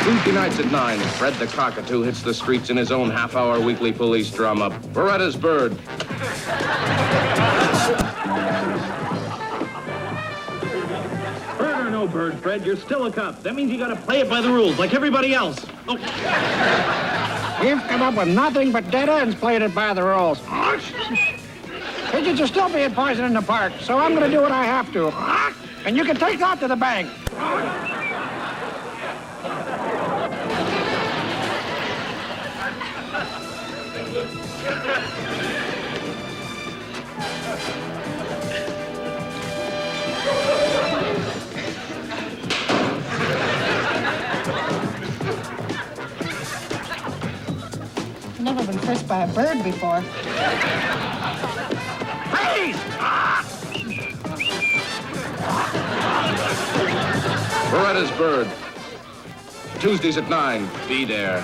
Tuesday nights at 9, Fred the Cockatoo hits the streets in his own half-hour weekly police drama, Baretta'S Bird. Bird or no bird, Fred, you're still a cop. That means you gotta play it by the rules, like everybody else. Oh. You've come up with nothing but dead ends playing it by the rules. Pigeons are still being poisoned in the park, so I'm going to do what I have to. And you can take that to the bank. I've never been frisked by a bird before. Freeze! Baretta'S Bird. Tuesdays at 9. Be there.